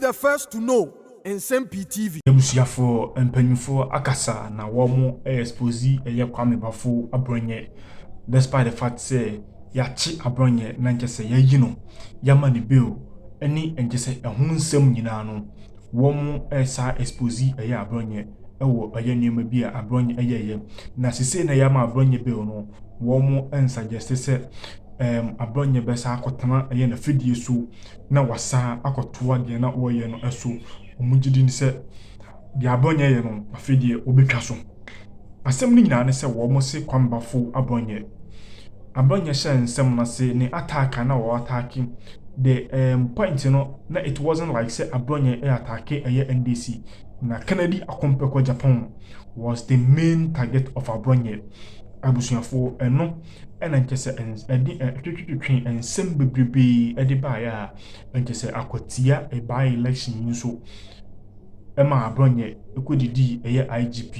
the first to know Nsem-Pii TV. Ebusiafo mpanyinfo akasa na womo ɛxpose ɛyɛ Kwame Bafo abronye despite the fact say yachi abronye na nkese yayi no yama ne bill ɛni nkese ɛho nsɛm nyinaa no womo ɛsa expose ɛyɛ abronye ɛwɔ ɛyɛ nneɛma bi a abronye ɛyɛ na sese na yama abronye bill no womo ɛnsuggest sɛ abronye besa akotana ɛyɛ na fidie so na wasa akotoa de na wɔyɛ no ɛso omugidi ni se di abonye ye no afedie obetwa so asem ni nyina ne se wo mo se Kwame Bafo abonye hye nsem na se ne attack na wo attack the point no na it wasn't like say abonye attack NDC na Kennedy akompeko Japan was the main target of abonye abusuafo eno ena nkese edi twetwetwe ensem bebrebe edi ba ya nkese akotia e by election nso ema abronye ekodidi eye IGP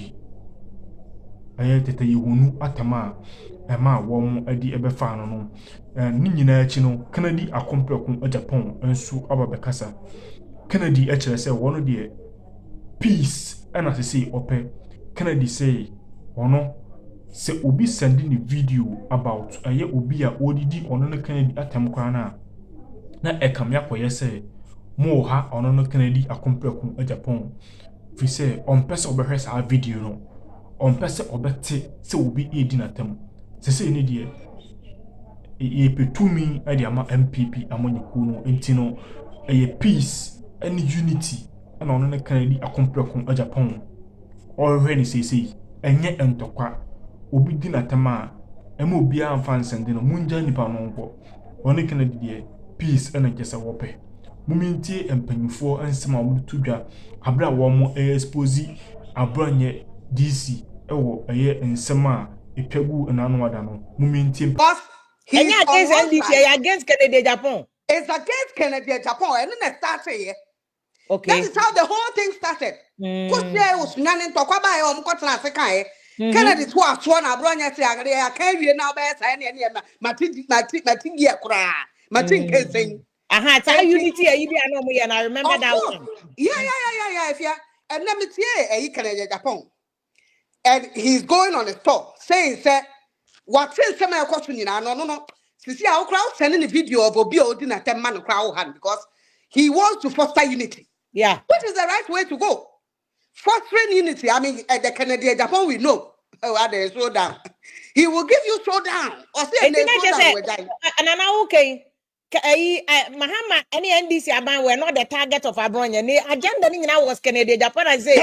eye tete yehunu atama ema wom edi ebefa no no ni nyina achi no Kennedy akompeko Japan nso ababekasa Kennedy ekere se wono de peace ena sese ope Kennedy say wono se obi sending a video about aye obi a odidi ono no Kennedy atem kwana na ekamya koye se mo ha ono no Kennedy akompreku Japan fi se onpese obehwesa a video no onpese obete se obi edi na tem se ni de e petumi ade ama MPP amonyiku no enti no eye peace and unity na ono no Kennedy akompreku Japan ohwe ni sese enye entokwa obi di na tema ema obi amfa nsende no munja nipa no nko one Kennedy de peace ena nkesa wope mumintie empanyifo ansema mu tudwa abra wo mo expose abronye DC ewo eye nsema etwagu enano wada no mumintie because he against NDC against Kennedy Japan. It's against Kennedy Japan and then it started here. Okay. That is how the whole thing started. Because there was none to kwa ba o mkotena Africa. Kennedy to a swan abronya say I can't be now by any matigi akura. Matin kesen. Aha, it's unity and I remember that one. Yeah. If you and let me tell you, Kennedy Japan. And he's going on the store saying, "Say, what's in some question? No. See, our crowd sending a video of Obi Odin at 10 man crowd hand because he wants to foster unity. Yeah, Which is the right way to go. Fostering unity. I mean, at the Kennedy Japan, we know. Oh, they slow down. He will give you slow down. Or say, and I'm okay. Mahama, any NDC aban were not the target of Abronya. The agenda was Kennedy Japan. I say,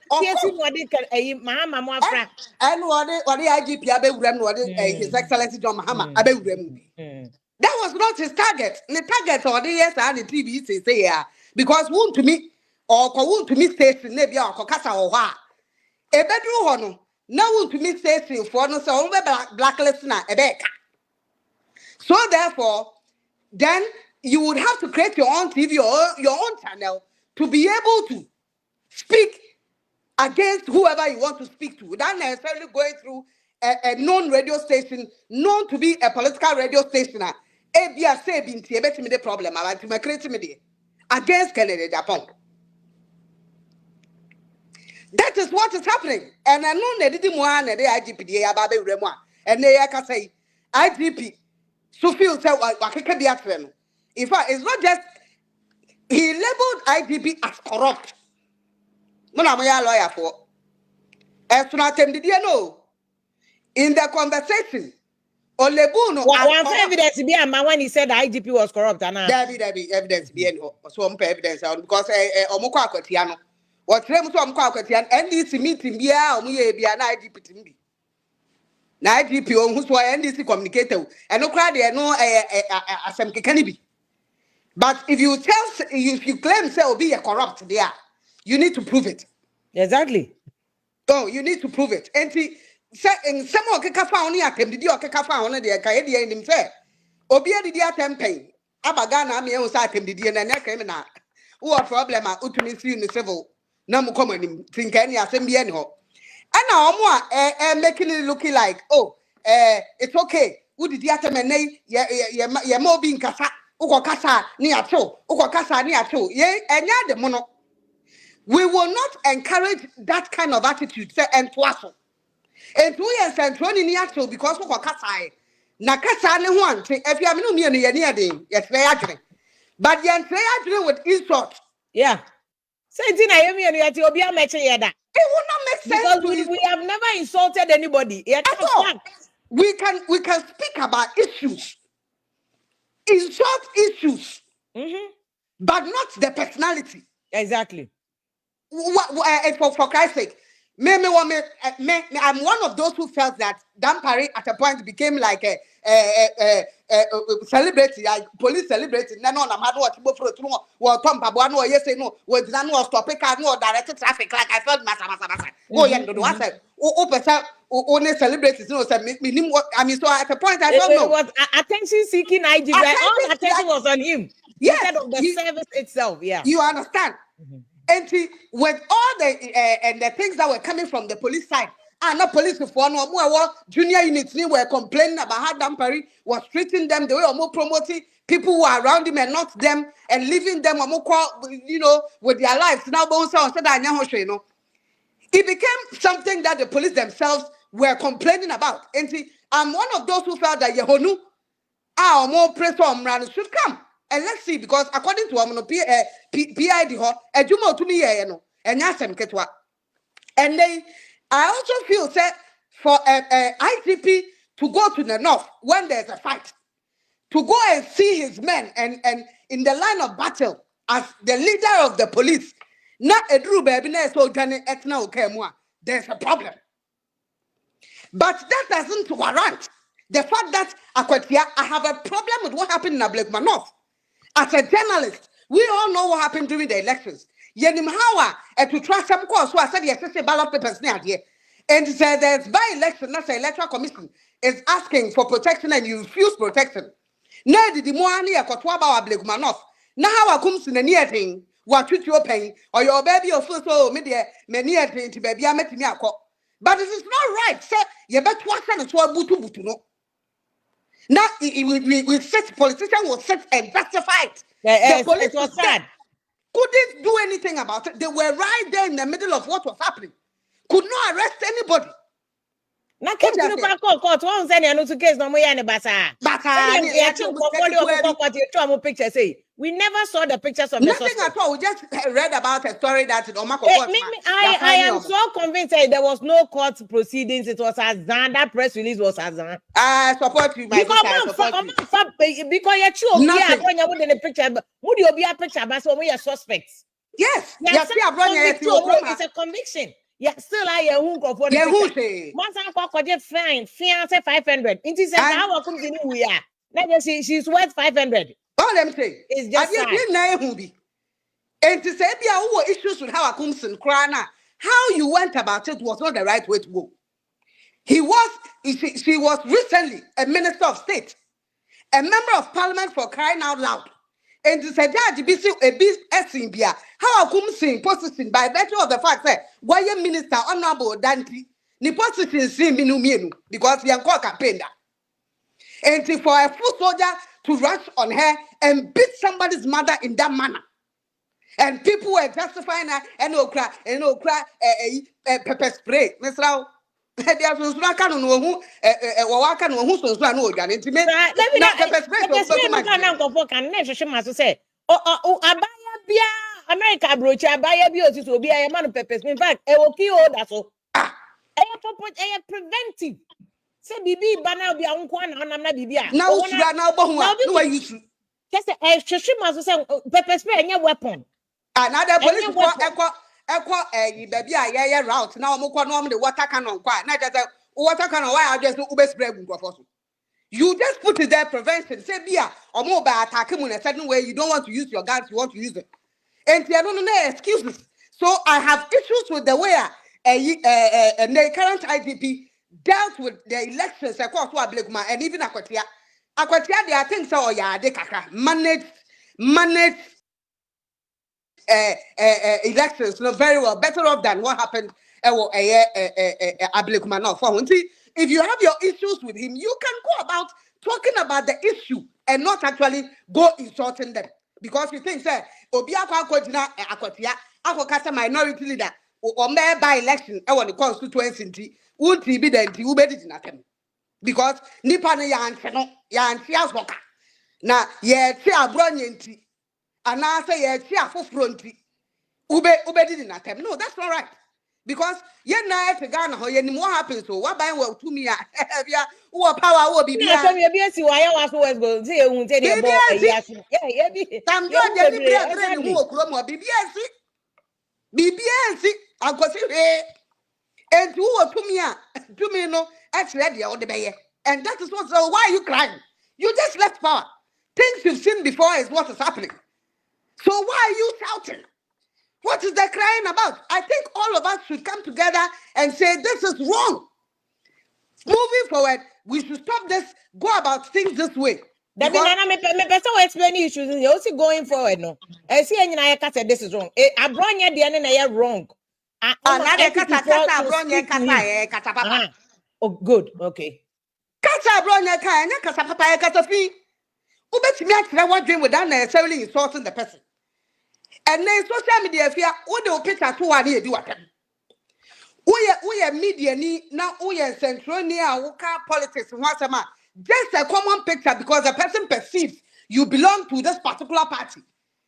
Mahama Mwafra. And what the IGP Abe what His Excellency John Mahama Abe That was not his target. The target or the yes and the TV say yeah. Because wound to me or wound to me states in Nebia or Kokasa or Wa. A bedroom hono. Now wound to me states in for no so blacklist na Ebeka. So therefore, then you would have to create your own TV or your own channel to be able to speak against whoever you want to speak to without necessarily going through a known radio station, known to be a political radio station. ABS say the problem about to create me against Kennedy Japan. That is what is happening. And I know they didn't want the IGP and they can say IGP. So feel say in fact, it's not just he labeled IGP as corrupt. No, I'm a lawyer for. As soon as did you know in the conversation, Olebuno one evidence be a man when he said the IGP was corrupt. There be evidence be some evidence because Omoko Akotiano. What Rem to Omoko Akotian NDC meeting be a IGP timbi. Na IGP on who's why NDC communicator and no crowd there no some can. But if you claim say be a corrupt there, you need to prove it. Exactly. Oh, you need to prove it. And say in some of the found near him, did you found the Kaedi and him say, Obia did your campaign. Abagana me on side him did you and criminal. What problem are ultimately in the civil? No common think any assembly anyhow. And now making it looking like, it's okay. Who did you tell me? You're more being kasa. uko kasa ni ato, uko kasa ni ato. Ye enya de mono. We will not encourage that kind of attitude. Say and twaso. And 2 years and 20 ni ato because uko kasa. Na kasa ne ho ante. If you aminu me ni ye ni ade. Yes, very adwene. But yen say adwene with insult. Yeah. It will not make sense because we have never insulted anybody. At all. We can speak about issues, insult issues, but not the personality. Exactly. For Christ's sake, I'm one of those who felt that Dampari at a point became like a celebrity, like police celebrity. No, I'm not watching for or Tom Pabuano, yes, no, was no stop a car, no directed traffic, like I felt massa. Oh, yeah, no, I said, only celebrities, no, I mean, so at a point, I don't know. It was attention seeking IG, all attention was on him. Yes, instead of the service itself, yeah. You understand? And with all the things that were coming from the police side, and not police before no junior units were complaining about how Dampari was treating them the way more promoting people who are around him and not them, and leaving them with their lives. Now, it became something that the police themselves were complaining about. And I'm one of those who felt that Yehonu, our more press on should come. And let's see, because according to PID, to me, and and then I also feel that for ITP to go to the north when there's a fight, to go and see his men and in the line of battle as the leader of the police, not a Drew baby, so there's a problem. But that doesn't warrant the fact that I have a problem with what happened in Ablekuma North. As a journalist, we all know what happened during the elections. Yenim hawa to trust some course who I said yes, ballot papers near here. And said there's by election, that's the electoral commission is asking for protection and you refuse protection. Now the Moani a Kotwaba Ablekuma North. Now how comes in the near thing, what you paying, or your baby or so media many thing to baby I met me. But it is not right, sir. You better watch and so butu no. Now we sit politicians will sit and justify it. The police was sad. Couldn't do anything about it. They were right there in the middle of what was happening. Could not arrest anybody. Na came to the court. One say no to case no mo ya ne basa. Picture say we never saw the pictures of nothing the suspect. at all. We just read about a story that I am so convinced that there was no court proceedings. It was Azan. That press release was Azan. I support you, my because you're true. Yeah, when you in the picture, would you be a picture about some of your suspects? Yes, it's a conviction. Yeah, still I who go for the once I call fine, fiance 500. It is how come to we are. Let me see, she's worth 500. All them say it's just and to say who issues with how I come to Krana, how you went about it was not the right way to go. She was recently a minister of state, a member of parliament for crying out loud. And to say that the how I come sing position by virtue of the fact that why your minister honorable Dante the position sing me because we are called campaign. And for a foot soldier to rush on her and beat somebody's mother in that manner. And people were justifying her and pepper spray. Mr. America broach abaya bi osi so bi a man pepper spray. In fact, e wo ki o da so. Preventive. Say bibi bana bi anko na onam na bibi a. Now sura na obo ho a no wa use. Just hwehwe say pepper spray enye weapon. Another police for baby a route now omukọ no the water cannon kwa na just water cannon why I just ube spray gu. You just put it there prevention. Say bia omo ba attack mu in a certain way you don't want to use your guns, you want to use it. And there are no excuses. So I have issues with the way the current IGP dealt with the elections across Wablekuma and even Akwatia. Akwatia, there are things they kaka manage elections very well, better off than what happened Ablekuma. Now, if you have your issues with him, you can go about talking about the issue and not actually go insulting them. Because you think, say, Obia Kwakojina Akotia, Akokasa minority leader, or mayor by election, I want the constituency, would be the Ubedi Natem. Because Nipana Yan Chias Boka. Now, ye chia bronyenti, and I say ye chia for fronti. Ubedi Natem. No, that's not right. Because you're not to Ghana, or any more happens. So what by well to me, who power will be behind. Why I was always going to say, you won't tell you about yes. Yeah, I'm not the BBS, I'll go see and who are to me, no, actually, the old bay. And that is what, so why are you crying? You just left power. Things you've seen before is what is happening. So why are you shouting? What is the crying about? I think all of us should come together and say this is wrong. Moving forward, we should stop this, go about things this way. That means me person will explain issues. You also going forward, no. I see any I said this is wrong. I brought you the end wrong. Oh, good. Okay. Kasa bronya kan nya kasa papa ya kasa fi. Ubetimi atira wadwen without necessarily insulting the person. And then social media fear, what the picture to one here do what them. We media ni now we central near politics once a month. Just a common picture because the person perceives you belong to this particular party.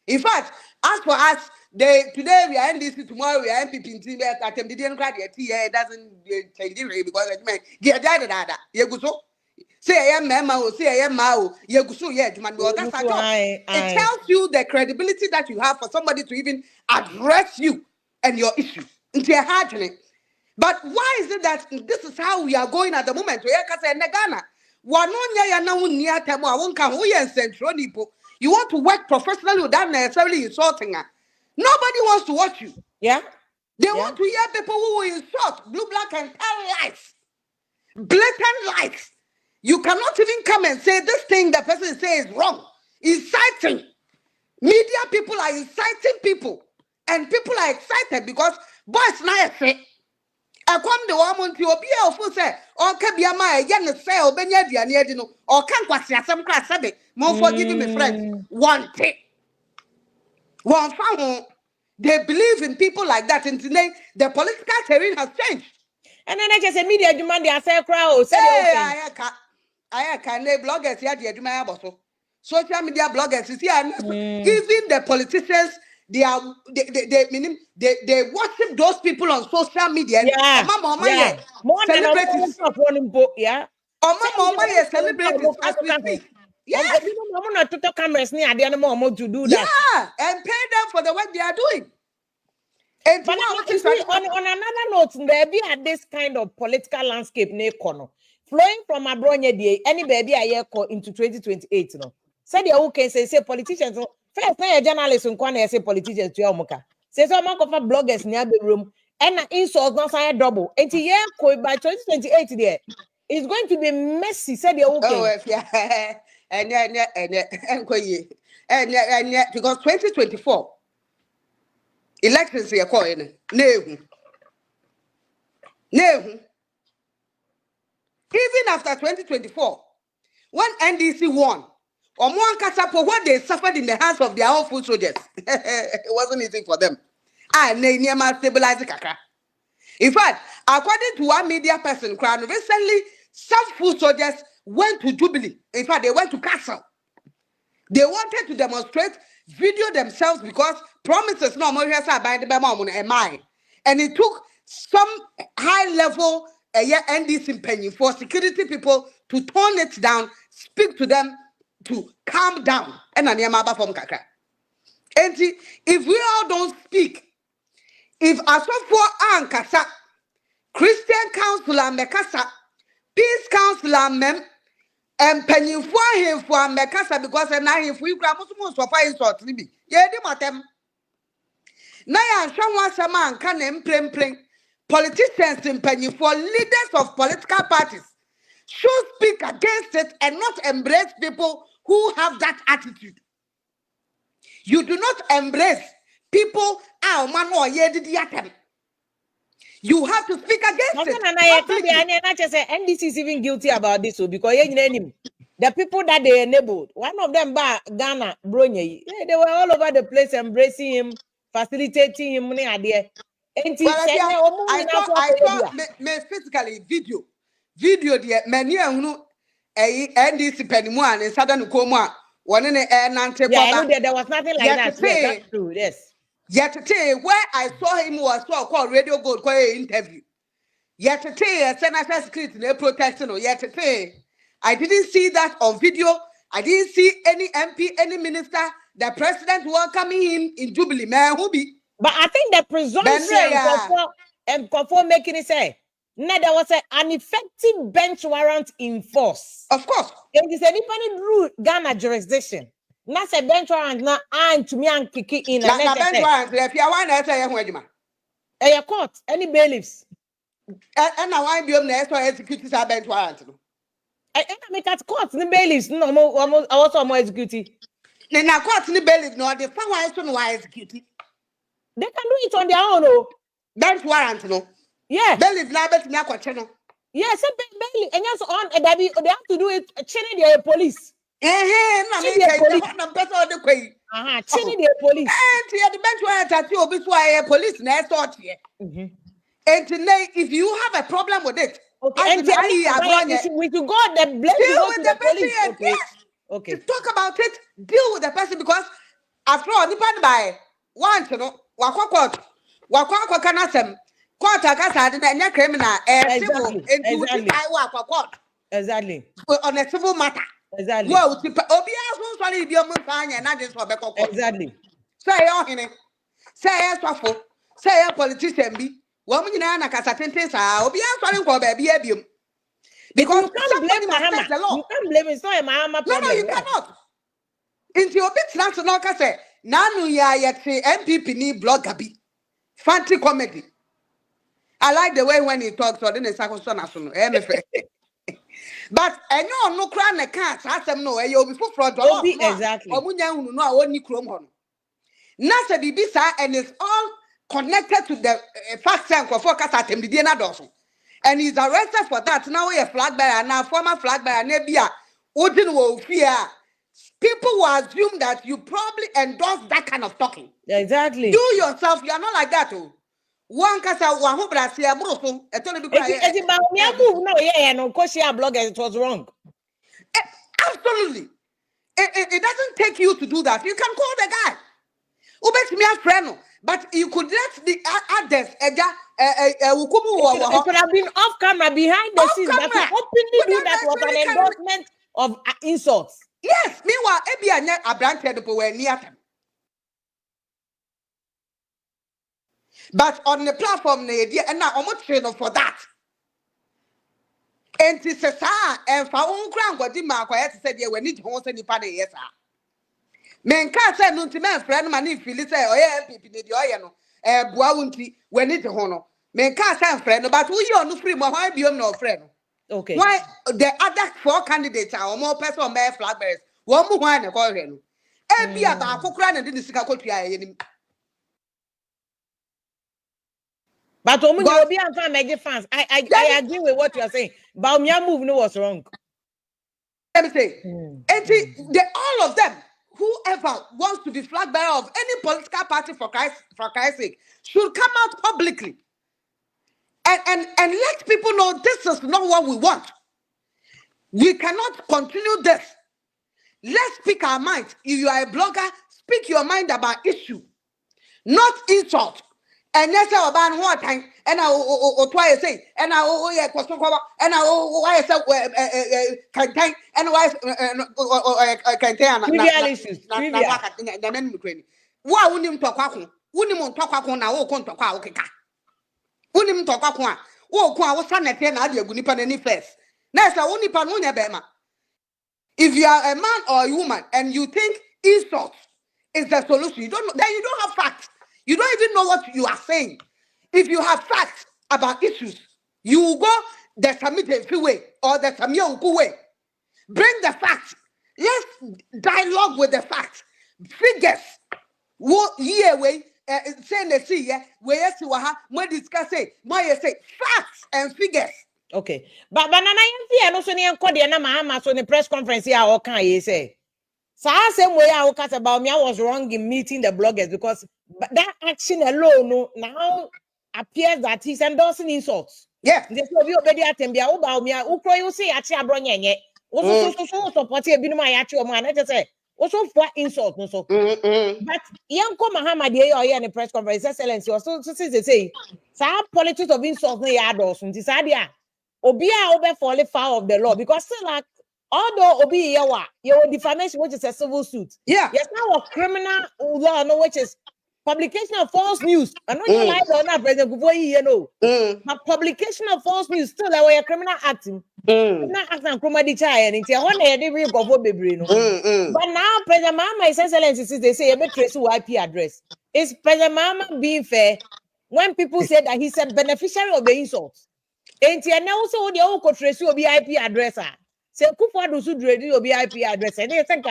In fact, as for us, today we are NDC, tomorrow we are MPP. It doesn't change it because say I am Mama, say I am Mao, Yagusu, yeah, that's a job. It tells you the credibility that you have for somebody to even address you and your issue into your heart. But why is it that this is how we are going at the moment? You want to work professionally without necessarily insulting her. Nobody wants to watch you. Yeah. They want to hear people who will insult, blue, black, and tell lies. Blatant lies. You cannot even come and say this thing the person says is wrong. Inciting. Media people are inciting people. And people are excited because boys now say, I come the woman to be a fool say, or Kabiama, again, say, or Benyadiano, or can't watch some class sabe. More forgiving me, friends. One thing. One found they believe in people like that. And today, the political terrain has changed. And then I just say media demand they say crowd. I can bloggers here, the my boss. Social media bloggers is here. Even the politicians, they worship those people on social media. Yeah. More celebrities. Yeah. Celebrities as we speak. Yes. I'm not to cameras near the animal to do that. Yeah, and pay them for the work they are doing. And but on another note, there be at this kind of political landscape flowing from Abronya day, any baby I hear into 2028. No, said the okay say politicians. First, now a journalist in Kwana say politicians to Yamuka. Say some of bloggers near the room and insult not say double. And by 2028 there, it's going to be messy. Said the okay. Oh, yeah. And because 2024 elections are calling. No. Even after 2024, when NDC won, or more for what they suffered in the hands of their own food soldiers, it wasn't easy for them. And they near stabilize Kaka. In fact, according to one media person, recently some food soldiers went to Jubilee. In fact, they went to Castle. They wanted to demonstrate, video themselves because promises no more by the and it took some high-level NDC for security people to tone it down, speak to them to calm down. And if we all don't speak, if Asofo Ankasa, Christian Councilor Mekasa, Peace Councilor Mem, and penny for him for Mekasa because now if we grab most of fire sort libi. Yeah, matem. Now someone man can plain politicians in penny for leaders of political parties should speak against it and not embrace people who have that attitude. You do not embrace people you have to speak against it. And I say NDC is even guilty about this because the people that they enabled, one of them by Ghana, Bronye, they were all over the place embracing him, facilitating him. Well, I saw me physically video the many who NDC Penimua and Southern Coma, one in the Nante. Yeah, there was nothing like that. Yes, that's true. Yes. Yet today, where I saw him was so called Radio Gold interview. Yet today, Senator Secret they protesting. Yet today, I didn't see that on video. I didn't see any MP, any minister, the president welcoming him in Jubilee. Man, who be? But I think the presumption for making it say, no, there was an effective bench warrant in force. Of course. It is anybody rule Ghana jurisdiction. Not a bench warrant now and to me and kick it in. Now bench warrant, if you want to say a court, any bailiffs. And now I be on the executive bench warrant. I make at court the bailiffs. No more also more executive. Then now court the bailiffs no the fine why executive. They can do it on their own, oh. Bench warrant, no. Yeah. Bailiff now bet me a question. Yes, bailiff. And just on they have to do it. Chilling the police. Chilling the police. And the bench warrant at you be why police na sort here. And today, if you have a problem with it, okay, and we should go the blame deal with the police. Okay. Yes. Okay. To talk about it, deal with the person because after all, depend by one to know court can Nsem court akasa na criminal civil into court. Exactly. On a civil matter. Exactly. Well, sorry be on fine na this for court. Exactly. Say say say politician be woman na kasa tente sa obi sorry for baby abium. Because you can't blame Mahama. You can't blame it. It's not a Mahama problem. No, you cannot. Into your bit national say Nanu ya yet MPP ni blogger be fancy comedy. I like the way when he talks or then a circumstance national. But I know no crown the cats ask them no you'll be full fraud. Exactly. Omunya no only chrome on. Nasa bibisa and it's all connected to the fact and focus at him the Dawson. And he's arrested for that. Now we're a flag bearer, now former flag bearer, Nebia, Odin will fear. People will assume that you probably endorse that kind of talking. Exactly. You yourself, you are not like that. Oh. One casa, one who Brasia Broso, a Tony it's about me. Move no, yeah, no, because she bloggers, it was wrong. Absolutely. It doesn't take you to do that. You can call the guy. Who makes me a friend? But you could let the others, it could have been off camera, behind the scenes, but to openly do that was an endorsement of insults. Yes, meanwhile, Ebia a brand people were near them. But on the platform, and now almost trained for that. And this is and for own ground, what the mark said, we need to host any party, yes, sir. Men can't say no to men, friend, money, feel it, or people did your Bounty, we need to honor. Men can't say friend, but we are no free, why be no friend? Okay. Why the other 4 candidates are more person on their flag bearers? One more one, a call him. Be about for crying and didn't see a country. But will be major fans. I agree with what you are saying. But your move no was wrong. Let me say, all of them, whoever wants to be flag bearer of any political party for Christ's sake, should come out publicly and let people know this is not what we want. We cannot continue this. Let's speak our mind. If you are a blogger, speak your mind about issue, not insult. And that's how about one time, and I try to say, and I and I say, contain, and why contain trivial issues. Why wouldn't him talk? Wouldn't him talk now? Oh, can't talk. Okay, wouldn't him talk? Oh, I was son at 10 idea, good nipan any face. Next, I won't nipan one bema. If you are a man or a woman and you think insult is the solution, you don't have facts. You don't even know what you are saying. If you have facts about issues, you will go the Samite way or the Samia way. Bring the facts. Let's dialogue with the facts. Figures. What year way? Say the see yeah. Where you see what discuss it. Why you say facts and figures. Okay. But banana yɛn no so ne yɛnkɔ deɛ na Mahama so ne press conference here all can you say. So I same way I talk about me, I was wrong in meeting the bloggers because that action alone now appears that he's endorsing insults. Yeah. They say we obedi atembia oba me ukro you say achi abronye nye. So support e binu ma yachi o ma na say also for insult no so. But yanko Mahama dey in the press conference excellency also say politics of insult no ya ados nti sa dia obi a obe fall foul of the law because still like although obi yawa your defamation which is a civil suit. Yeah. Yes, now a criminal law no which is publication of false news. I know you like or not, President Kufuor, you know. But publication of false news still there were criminal acting. Criminal act and chromadi chai and it's a one day we go for baby. But now President Mahama His Excellency they say a bit trace IP address. Is President Mahama being fair when people say that he's a beneficiary of the insults? And now also the old trace will be IP address. Say Kufuor do should ready will be IP address. And they think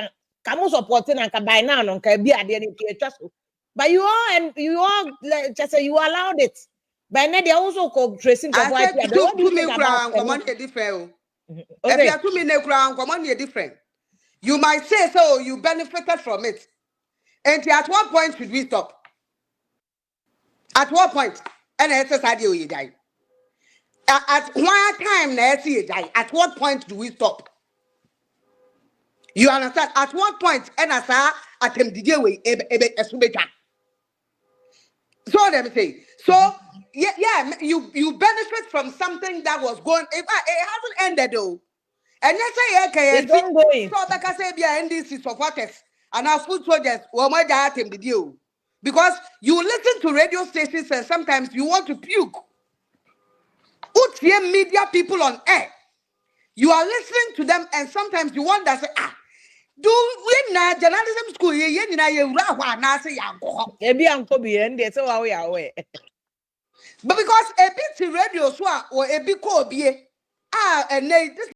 come supporting and can buy now on can be at the end of the but you all just say you allowed it. But now they also tracing I said what do you to me think about command different. Okay. If you are to me command different. You might say so you benefited from it. And at what point should we stop? At what point? And exercise you die. At one time you die. At what point do we stop? You understand? At what point and as attempt the way so let me say. So yeah, you benefit from something that was going. It hasn't ended though. And let's say okay, it's ongoing. So like I say, be NDC supporters and our food soldiers. Well, my dad the deal because you listen to radio stations and sometimes you want to puke. Utie media people on air. You are listening to them and sometimes you wonder say do we na journalism school ye ni na ye wura ho anase ya go. Ebi anko bi en dey say wa we aware. But because a bit radio so or a bit ko bie and this